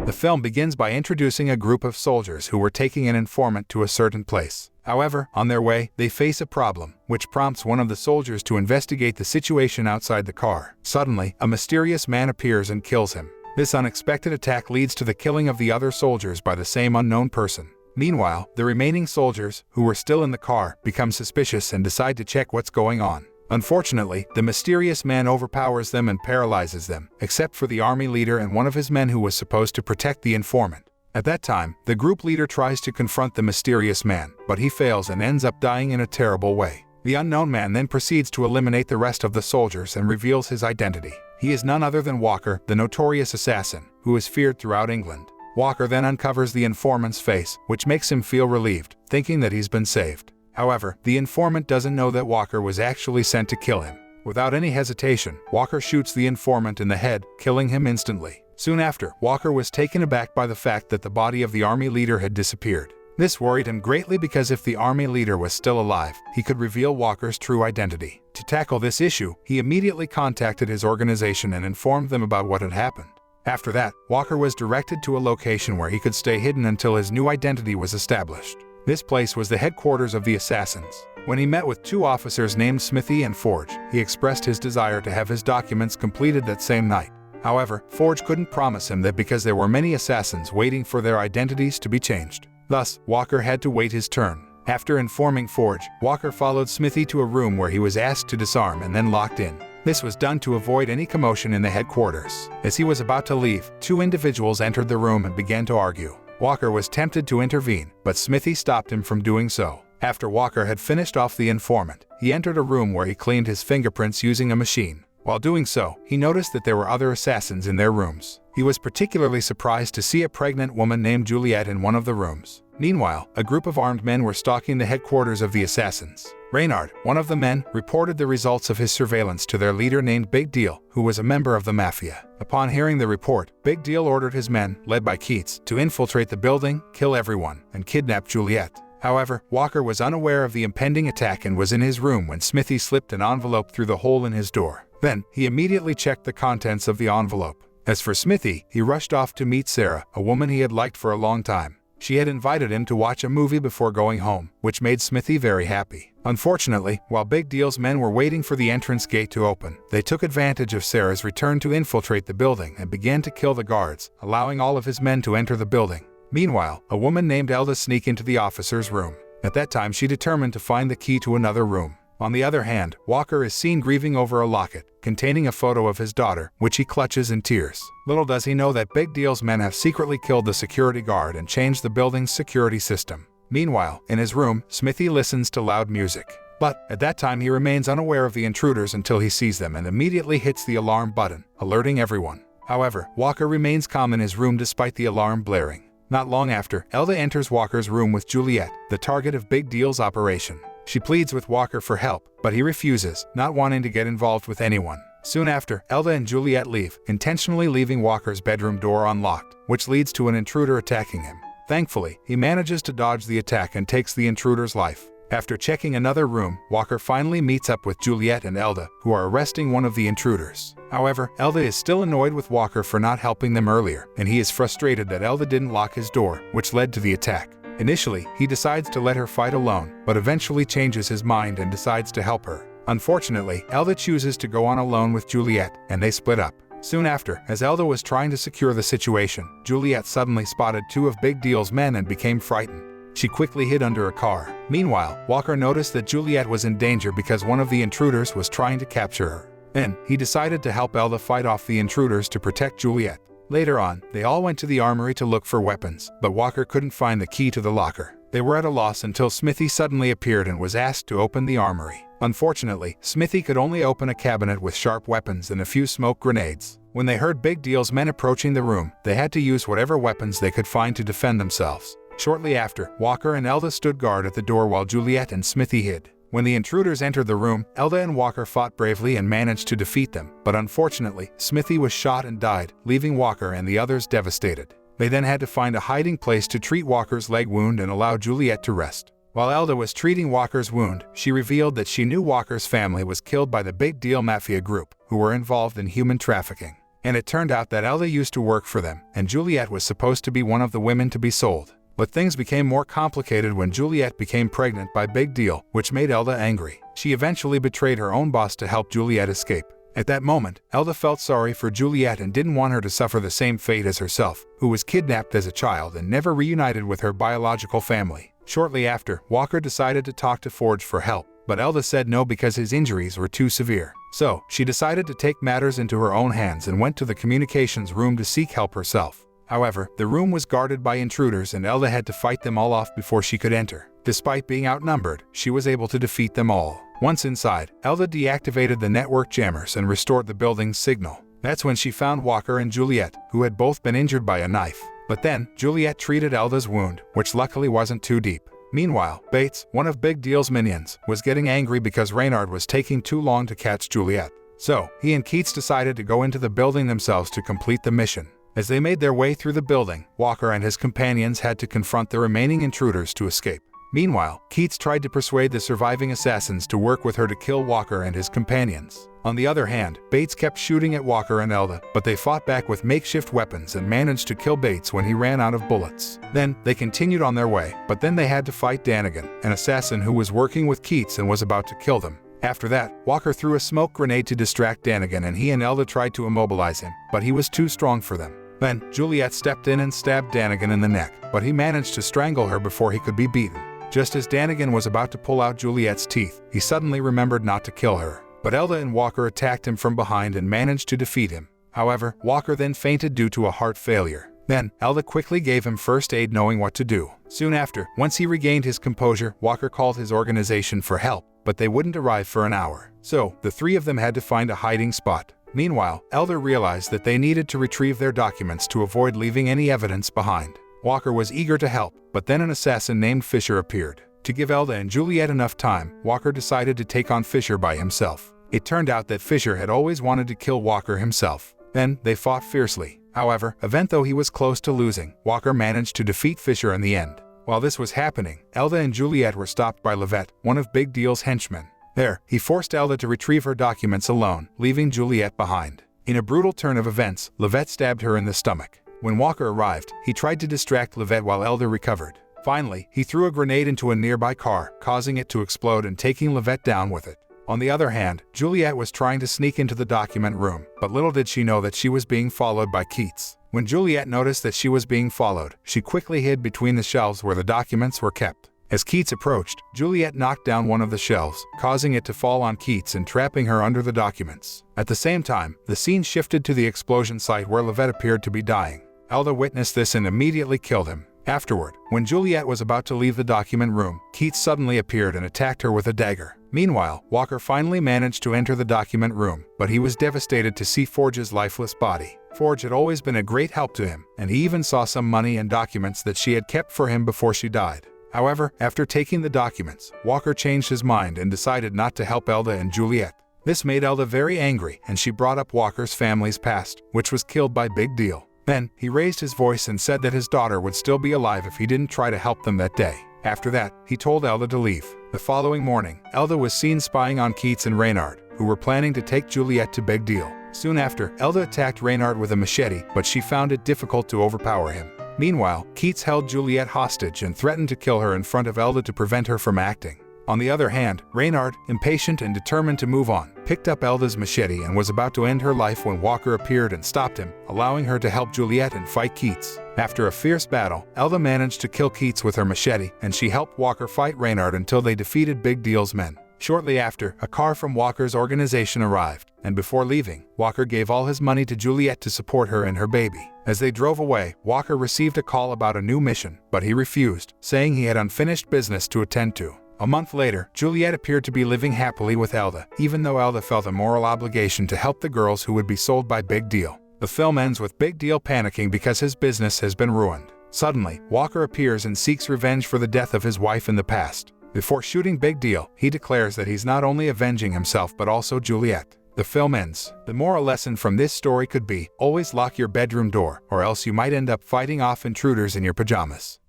The film begins by introducing a group of soldiers who were taking an informant to a certain place. However, on their way, they face a problem, which prompts one of the soldiers to investigate the situation outside the car. Suddenly, a mysterious man appears and kills him. This unexpected attack leads to the killing of the other soldiers by the same unknown person. Meanwhile, the remaining soldiers, who were still in the car, become suspicious and decide to check what's going on. Unfortunately, the mysterious man overpowers them and paralyzes them, except for the army leader and one of his men who was supposed to protect the informant. At that time, the group leader tries to confront the mysterious man, but he fails and ends up dying in a terrible way. The unknown man then proceeds to eliminate the rest of the soldiers and reveals his identity. He is none other than Walker, the notorious assassin, who is feared throughout England. Walker then uncovers the informant's face, which makes him feel relieved, thinking that he's been saved. However, the informant doesn't know that Walker was actually sent to kill him. Without any hesitation, Walker shoots the informant in the head, killing him instantly. Soon after, Walker was taken aback by the fact that the body of the army leader had disappeared. This worried him greatly because if the army leader was still alive, he could reveal Walker's true identity. To tackle this issue, he immediately contacted his organization and informed them about what had happened. After that, Walker was directed to a location where he could stay hidden until his new identity was established. This place was the headquarters of the assassins. When he met with two officers named Smithy and Forge, he expressed his desire to have his documents completed that same night. However, Forge couldn't promise him that because there were many assassins waiting for their identities to be changed. Thus, Walker had to wait his turn. After informing Forge, Walker followed Smithy to a room where he was asked to disarm and then locked in. This was done to avoid any commotion in the headquarters. As he was about to leave, two individuals entered the room and began to argue. Walker was tempted to intervene, but Smithy stopped him from doing so. After Walker had finished off the informant, he entered a room where he cleaned his fingerprints using a machine. While doing so, he noticed that there were other assassins in their rooms. He was particularly surprised to see a pregnant woman named Juliet in one of the rooms. Meanwhile, a group of armed men were stalking the headquarters of the assassins. Reynard, one of the men, reported the results of his surveillance to their leader named Big Deal, who was a member of the Mafia. Upon hearing the report, Big Deal ordered his men, led by Keats, to infiltrate the building, kill everyone, and kidnap Juliet. However, Walker was unaware of the impending attack and was in his room when Smithy slipped an envelope through the hole in his door. Then, he immediately checked the contents of the envelope. As for Smithy, he rushed off to meet Sarah, a woman he had liked for a long time. She had invited him to watch a movie before going home, which made Smithy very happy. Unfortunately, while Big Deal's men were waiting for the entrance gate to open, they took advantage of Sarah's return to infiltrate the building and began to kill the guards, allowing all of his men to enter the building. Meanwhile, a woman named Elda sneaked into the officer's room. At that time, she determined to find the key to another room. On the other hand, Walker is seen grieving over a locket containing a photo of his daughter, which he clutches in tears. Little does he know that Big Deal's men have secretly killed the security guard and changed the building's security system. Meanwhile, in his room, Smithy listens to loud music. But at that time, he remains unaware of the intruders until he sees them and immediately hits the alarm button, alerting everyone. However, Walker remains calm in his room despite the alarm blaring. Not long after, Elda enters Walker's room with Juliet, the target of Big Deal's operation. She pleads with Walker for help, but he refuses, not wanting to get involved with anyone. Soon after, Elda and Juliet leave, intentionally leaving Walker's bedroom door unlocked, which leads to an intruder attacking him. Thankfully, he manages to dodge the attack and takes the intruder's life. After checking another room, Walker finally meets up with Juliet and Elda, who are arresting one of the intruders. However, Elda is still annoyed with Walker for not helping them earlier, and he is frustrated that Elda didn't lock his door, which led to the attack. Initially, he decides to let her fight alone, but eventually changes his mind and decides to help her. Unfortunately, Elda chooses to go on alone with Juliet, and they split up. Soon after, as Elda was trying to secure the situation, Juliet suddenly spotted two of Big Deal's men and became frightened. She quickly hid under a car. Meanwhile, Walker noticed that Juliet was in danger because one of the intruders was trying to capture her. Then, he decided to help Elda fight off the intruders to protect Juliet. Later on, they all went to the armory to look for weapons, but Walker couldn't find the key to the locker. They were at a loss until Smithy suddenly appeared and was asked to open the armory. Unfortunately, Smithy could only open a cabinet with sharp weapons and a few smoke grenades. When they heard Big Deal's men approaching the room, they had to use whatever weapons they could find to defend themselves. Shortly after, Walker and Elda stood guard at the door while Juliet and Smithy hid. When the intruders entered the room, Elda and Walker fought bravely and managed to defeat them, but unfortunately, Smithy was shot and died, leaving Walker and the others devastated. They then had to find a hiding place to treat Walker's leg wound and allow Juliet to rest. While Elda was treating Walker's wound, she revealed that she knew Walker's family was killed by the Big Deal Mafia group, who were involved in human trafficking. And it turned out that Elda used to work for them, and Juliet was supposed to be one of the women to be sold. But things became more complicated when Juliet became pregnant by Big Deal, which made Elda angry. She eventually betrayed her own boss to help Juliet escape. At that moment, Elda felt sorry for Juliet and didn't want her to suffer the same fate as herself, who was kidnapped as a child and never reunited with her biological family. Shortly after, Walker decided to talk to Forge for help, but Elda said no because his injuries were too severe. So, she decided to take matters into her own hands and went to the communications room to seek help herself. However, the room was guarded by intruders and Elda had to fight them all off before she could enter. Despite being outnumbered, she was able to defeat them all. Once inside, Elda deactivated the network jammers and restored the building's signal. That's when she found Walker and Juliet, who had both been injured by a knife. But then, Juliet treated Elda's wound, which luckily wasn't too deep. Meanwhile, Bates, one of Big Deal's minions, was getting angry because Reynard was taking too long to catch Juliet. So, he and Keats decided to go into the building themselves to complete the mission. As they made their way through the building, Walker and his companions had to confront the remaining intruders to escape. Meanwhile, Keats tried to persuade the surviving assassins to work with her to kill Walker and his companions. On the other hand, Bates kept shooting at Walker and Elda, but they fought back with makeshift weapons and managed to kill Bates when he ran out of bullets. Then, they continued on their way, but then they had to fight Danigan, an assassin who was working with Keats and was about to kill them. After that, Walker threw a smoke grenade to distract Danigan and he and Elda tried to immobilize him, but he was too strong for them. Then, Juliet stepped in and stabbed Danigan in the neck, but he managed to strangle her before he could be beaten. Just as Danigan was about to pull out Juliet's teeth, he suddenly remembered not to kill her. But Elda and Walker attacked him from behind and managed to defeat him. However, Walker then fainted due to a heart failure. Then, Elda quickly gave him first aid knowing what to do. Soon after, once he regained his composure, Walker called his organization for help, but they wouldn't arrive for an hour. So, the three of them had to find a hiding spot. Meanwhile, Elda realized that they needed to retrieve their documents to avoid leaving any evidence behind. Walker was eager to help, but then an assassin named Fisher appeared. To give Elda and Juliet enough time, Walker decided to take on Fisher by himself. It turned out that Fisher had always wanted to kill Walker himself. Then, they fought fiercely. However, even though he was close to losing, Walker managed to defeat Fisher in the end. While this was happening, Elda and Juliet were stopped by Levette, one of Big Deal's henchmen. There, he forced Elda to retrieve her documents alone, leaving Juliet behind. In a brutal turn of events, Levette stabbed her in the stomach. When Walker arrived, he tried to distract Levette while Elda recovered. Finally, he threw a grenade into a nearby car, causing it to explode and taking Levette down with it. On the other hand, Juliet was trying to sneak into the document room, but little did she know that she was being followed by Keats. When Juliet noticed that she was being followed, she quickly hid between the shelves where the documents were kept. As Keats approached, Juliet knocked down one of the shelves, causing it to fall on Keats and trapping her under the documents. At the same time, the scene shifted to the explosion site where Levette appeared to be dying. Elda witnessed this and immediately killed him. Afterward, when Juliet was about to leave the document room, Keats suddenly appeared and attacked her with a dagger. Meanwhile, Walker finally managed to enter the document room, but he was devastated to see Forge's lifeless body. Forge had always been a great help to him, and he even saw some money and documents that she had kept for him before she died. However, after taking the documents, Walker changed his mind and decided not to help Elda and Juliet. This made Elda very angry, and she brought up Walker's family's past, which was killed by Big Deal. Then, he raised his voice and said that his daughter would still be alive if he didn't try to help them that day. After that, he told Elda to leave. The following morning, Elda was seen spying on Keats and Reynard, who were planning to take Juliet to Big Deal. Soon after, Elda attacked Reynard with a machete, but she found it difficult to overpower him. Meanwhile, Keats held Juliet hostage and threatened to kill her in front of Elda to prevent her from acting. On the other hand, Reynard, impatient and determined to move on, picked up Elda's machete and was about to end her life when Walker appeared and stopped him, allowing her to help Juliet and fight Keats. After a fierce battle, Elda managed to kill Keats with her machete, and she helped Walker fight Reynard until they defeated Big Deal's men. Shortly after, a car from Walker's organization arrived, and before leaving, Walker gave all his money to Juliet to support her and her baby. As they drove away, Walker received a call about a new mission, but he refused, saying he had unfinished business to attend to. A month later, Juliet appeared to be living happily with Elda, even though Elda felt a moral obligation to help the girls who would be sold by Big Deal. The film ends with Big Deal panicking because his business has been ruined. Suddenly, Walker appears and seeks revenge for the death of his wife in the past. Before shooting Big Deal, he declares that he's not only avenging himself but also Juliet. The film ends. The moral lesson from this story could be, always lock your bedroom door, or else you might end up fighting off intruders in your pajamas.